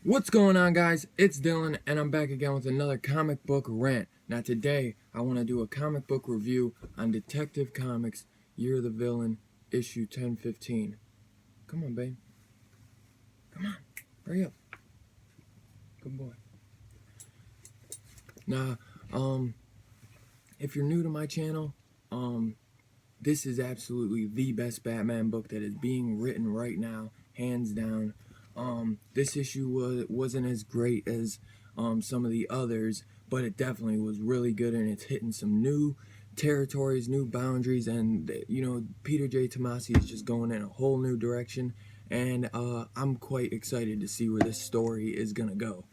What's going on, guys? It's Dylan, and I'm back again with another comic book rant. Now today, I want to do a comic book review on Detective Comics Year of the Villain, issue 1015. Come on, babe. Come on. Hurry up. Good boy. Now, if you're new to my channel, this is absolutely the best Batman book that is being written right now, hands down. This issue wasn't as great as some of the others, but it definitely was really good, and it's hitting some new territories, new boundaries, and Peter J. Tomasi is just going in a whole new direction, and I'm quite excited to see where this story is gonna go.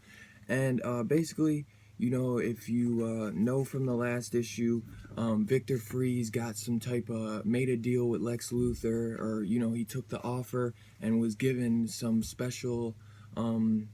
And basically, if you know from the last issue, Victor Fries got some type of, made a deal with Lex Luthor, or, he took the offer and was given some special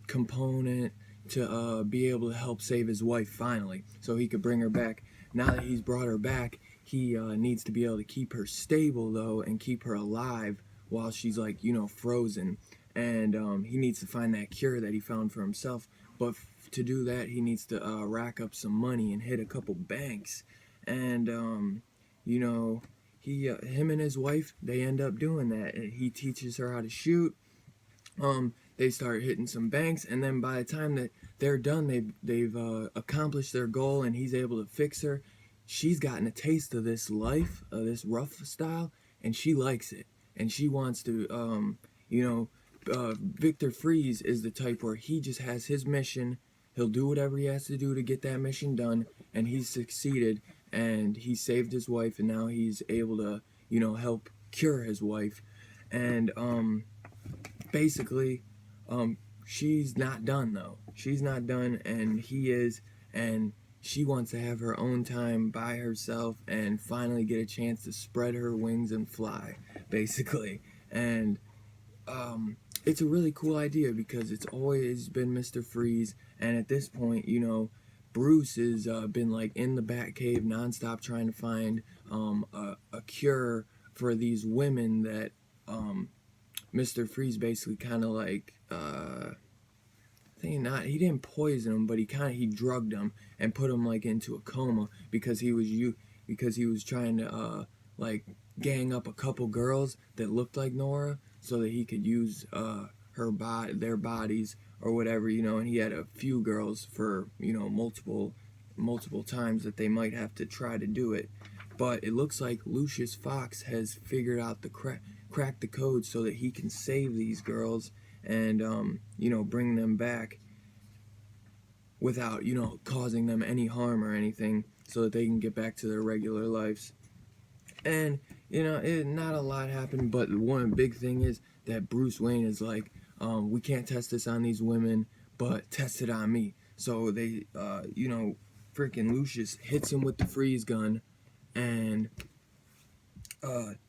component to be able to help save his wife finally, so he could bring her back. Now that he's brought her back, he needs to be able to keep her stable, though, and keep her alive while she's, like, frozen. And he needs to find that cure that he found for himself. But to do that, he needs to rack up some money and hit a couple banks. And him and his wife, they end up doing that. He teaches her how to shoot. They start hitting some banks, and then by the time that they're done, they've accomplished their goal, and he's able to fix her. She's gotten a taste of this life, this rough style, and she likes it, and she wants to, Victor Fries is the type where he just has his mission. He'll do whatever he has to do to get that mission done, and he's succeeded, and he saved his wife, and now he's able to, help cure his wife. And basically, she's not done, though. She's not done, and he is, and she wants to have her own time by herself and finally get a chance to spread her wings and fly, basically. And it's a really cool idea because it's always been Mr. Freeze, and at this point, Bruce has been like in the Batcave nonstop trying to find a cure for these women that Mr. Freeze basically kind of like he didn't poison them, but he drugged them and put them like into a coma because he was trying to like gang up a couple girls that looked like Nora so that he could use their bodies or whatever, and he had a few girls for multiple times that they might have to try to do it. But it looks like Lucius Fox has figured out the crack the code so that he can save these girls and bring them back without causing them any harm or anything, so that they can get back to their regular lives. And not a lot happened, but one big thing is that Bruce Wayne is like, we can't test this on these women, but test it on me. So they freaking Lucius hits him with the freeze gun, and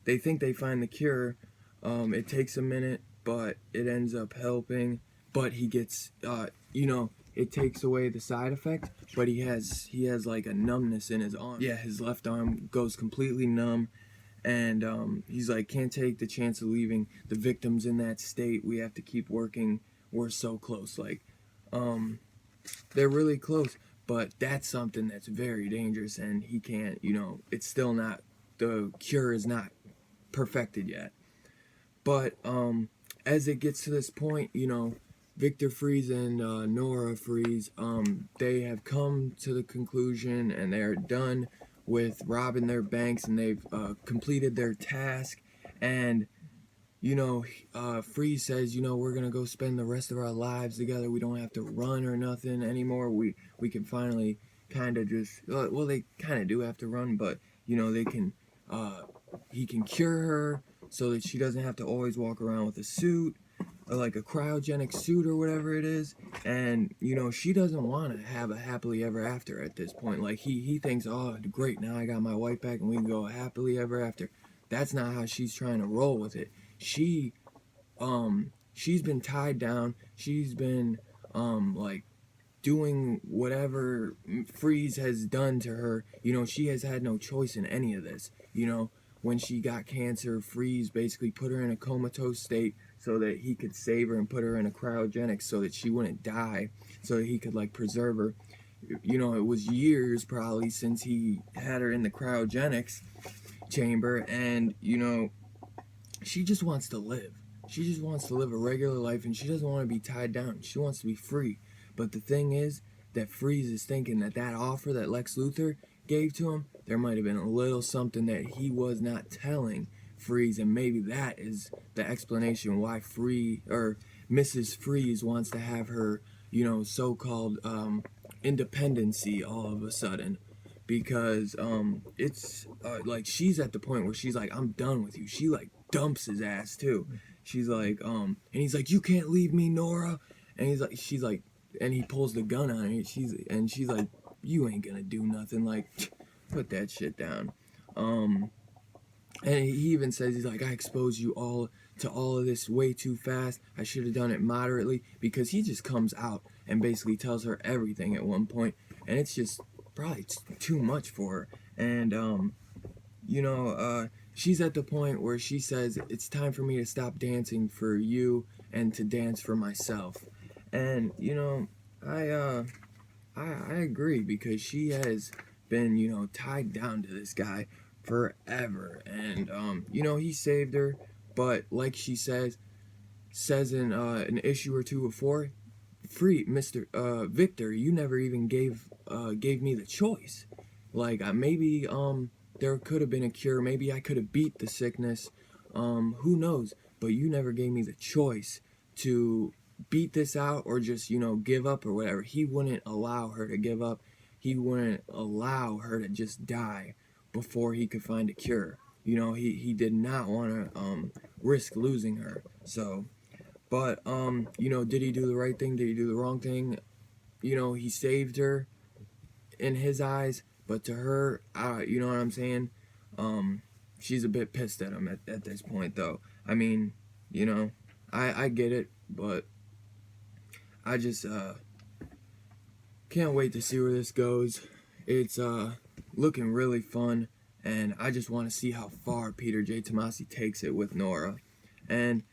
they think they find the cure. It takes a minute, but it ends up helping. But he gets, it takes away the side effect, but he has like a numbness in his arm. Yeah, his left arm goes completely numb, and he's like, can't take the chance of leaving the victims in that state. We have to keep working. We're so close. Like, they're really close, but that's something that's very dangerous, and he can't, it's still not, the cure is not perfected yet. But as it gets to this point, Victor Fries and Nora Fries, they have come to the conclusion, and they're done with robbing their banks, and they've completed their task. And Fries says, we're gonna go spend the rest of our lives together. We don't have to run or nothing anymore. We can finally kind of just, well, they kind of do have to run, but they can, he can cure her so that she doesn't have to always walk around with a suit, or like a cryogenic suit or whatever it is. And she doesn't want to have a happily ever after at this point. Like, he thinks, oh great, now I got my wife back and we can go happily ever after. That's not how she's trying to roll with it. She's been tied down. She's been like doing whatever Freeze has done to her. She has had no choice in any of this. When she got cancer, Freeze basically put her in a comatose state so that he could save her and put her in a cryogenic so that she wouldn't die, so that he could like preserve her. You know, it was years probably since he had her in the cryogenics chamber, and you know, she just wants to live. She just wants to live a regular life, and she doesn't want to be tied down. She wants to be free. But the thing is that Freeze is thinking that that offer that Lex Luthor gave to him, there might have been a little something that he was not telling Freeze, and maybe that is the explanation why Mrs. Freeze wants to have her, you know, so-called independency all of a sudden, because it's like she's at the point where she's like, I'm done with you. She like dumps his ass too. She's like and he's like, you can't leave me, Nora. And she's like, and he pulls the gun on her. She's like, you ain't gonna do nothing. Like, put that shit down. And he even says, he's like, I exposed you all to all of this way too fast. I should have done it moderately, because he just comes out and basically tells her everything at one point, and it's just probably too much for her. And you know, she's at the point where she says, it's time for me to stop dancing for you and to dance for myself. And you know, I agree, because she has been, you know, tied down to this guy forever. And you know, he saved her, but like she says in an issue or two before, Mr. Victor, you never even gave me the choice. Like, maybe there could have been a cure. Maybe I could have beat the sickness. Who knows? But you never gave me the choice to beat this out or just, you know, give up or whatever. He wouldn't allow her to give up. He wouldn't allow her to just die before he could find a cure. You know, he did not want to risk losing her. So, but you know, did he do the right thing? Did he do the wrong thing? You know, he saved her in his eyes, but to her, you know what I'm saying? She's a bit pissed at him at this point, though. I mean, you know, I get it, but I just can't wait to see where this goes. It's looking really fun, and I just want to see how far Peter J. Tomasi takes it with Nora. And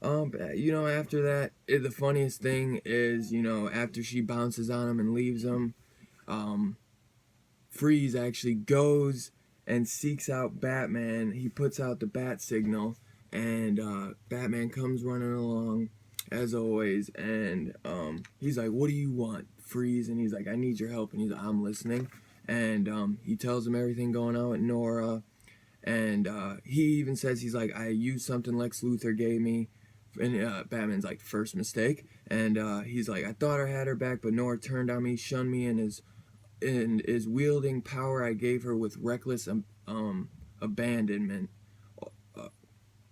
you know, after that, the funniest thing is, you know, after she bounces on him and leaves him, Freeze actually goes and seeks out Batman. He puts out the bat signal, and Batman comes running along as always, and he's like, what do you want, Freeze? And he's like, I need your help. And he's like, I'm listening. And he tells him everything going on with Nora, and he even says, he's like, I used something Lex Luthor gave me. And Batman's like, first mistake. And he's like, I thought I had her back, but Nora turned on me, shunned me, and is wielding power I gave her with reckless abandonment.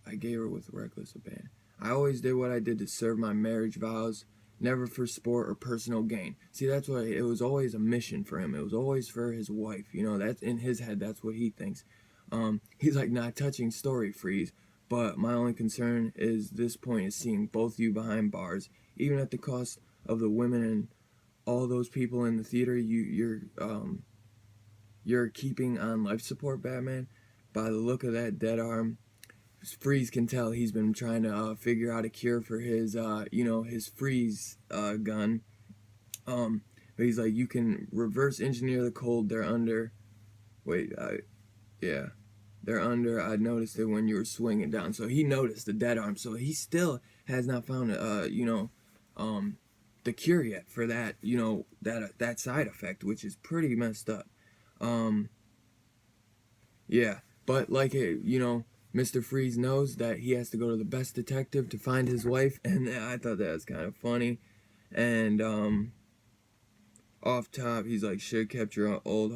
I gave her with reckless abandon. I always did what I did to serve my marriage vows, never for sport or personal gain. See, that's why it was always a mission for him. It was always for his wife. You know, that's in his head. That's what he thinks. He's like, not touching story, Freeze. But my only concern is this point is seeing both of you behind bars, even at the cost of the women and all those people in the theater you're keeping on life support, Batman. By the look of that dead arm, Freeze can tell he's been trying to figure out a cure for his you know, his freeze gun. But he's like, you can reverse engineer the cold they're under. Yeah. They're under. I noticed it when you were swinging down. So he noticed the dead arm. So he still has not found, you know, the cure yet for that, you know, that side effect, which is pretty messed up. Yeah. But like, you know, Mr. Freeze knows that he has to go to the best detective to find his wife, and I thought that was kind of funny. And off top, he's like, should have kept your old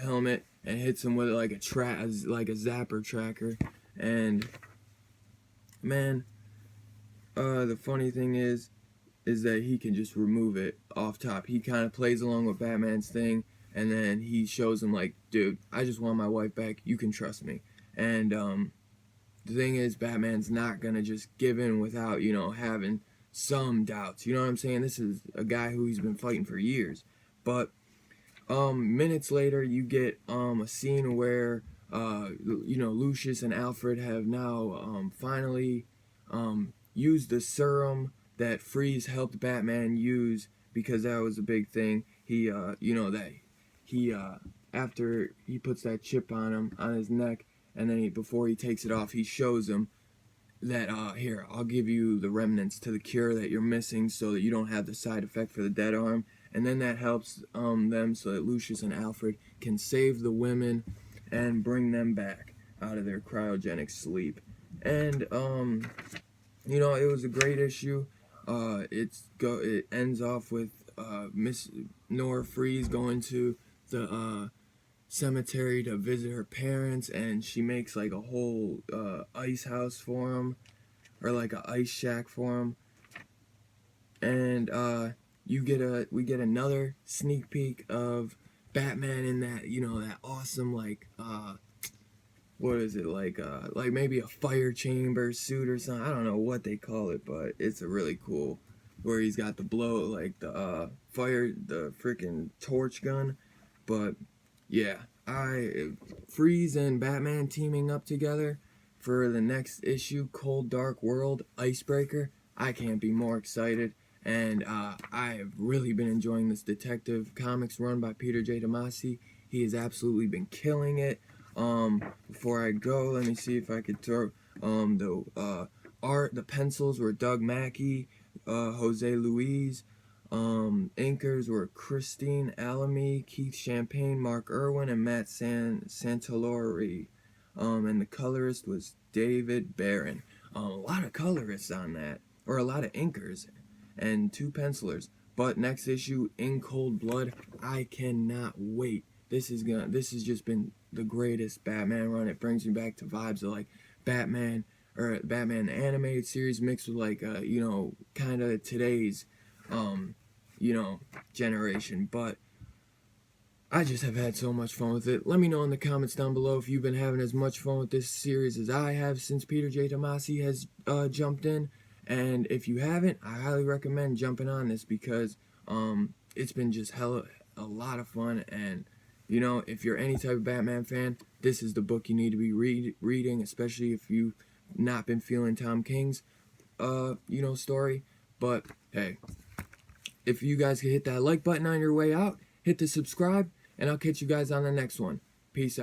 helmet, and hits him with like a zapper tracker. And man, the funny thing is that he can just remove it off top. He kind of plays along with Batman's thing, and then he shows him like, dude, I just want my wife back. You can trust me. And the thing is, Batman's not gonna just give in without, you know, having some doubts. You know what I'm saying? This is a guy who he's been fighting for years. But minutes later, you get a scene where you know, Lucius and Alfred have now finally used the serum that Freeze helped Batman use, because that was a big thing. He after he puts that chip on him on his neck, and then before he takes it off, he shows him that here, I'll give you the remnants to the cure that you're missing so that you don't have the side effect for the dead arm. And then that helps them so that Lucius and Alfred can save the women and bring them back out of their cryogenic sleep. And it was a great issue. It ends off with Miss Nora Freeze going to the cemetery to visit her parents, and she makes like a whole ice house for them, or like a ice shack for them. And we get another sneak peek of Batman in that that awesome what is it, like maybe a fire chamber suit or something. I don't know what they call it, but it's a really cool, where he's got the the freaking torch gun. But yeah, Freeze and Batman teaming up together for the next issue, Cold Dark World Icebreaker. I can't be more excited. And I have really been enjoying this Detective Comics run by Peter J. Tomasi. He has absolutely been killing it. Before I go, let me see if I could throw the pencils were Doug Mackey, Jose Luis. Inkers were Christine Alamy, Keith Champagne, Mark Irwin, and Matt Santalori. And the colorist was David Barron. A lot of colorists on that, or a lot of inkers, and 2 pencilers. But next issue, In Cold Blood, I cannot wait. This has just been the greatest Batman run. It brings me back to vibes of like Batman the animated series mixed with like kind of today's generation. But I just have had so much fun with it. Let me know in the comments down below if you've been having as much fun with this series as I have since Peter J. Tomasi has jumped in. And if you haven't, I highly recommend jumping on this, because it's been just a lot of fun. And if you're any type of Batman fan, this is the book you need to be reading, especially if you've not been feeling Tom King's story. But hey, if you guys could hit that like button on your way out, hit the subscribe, and I'll catch you guys on the next one. Peace out.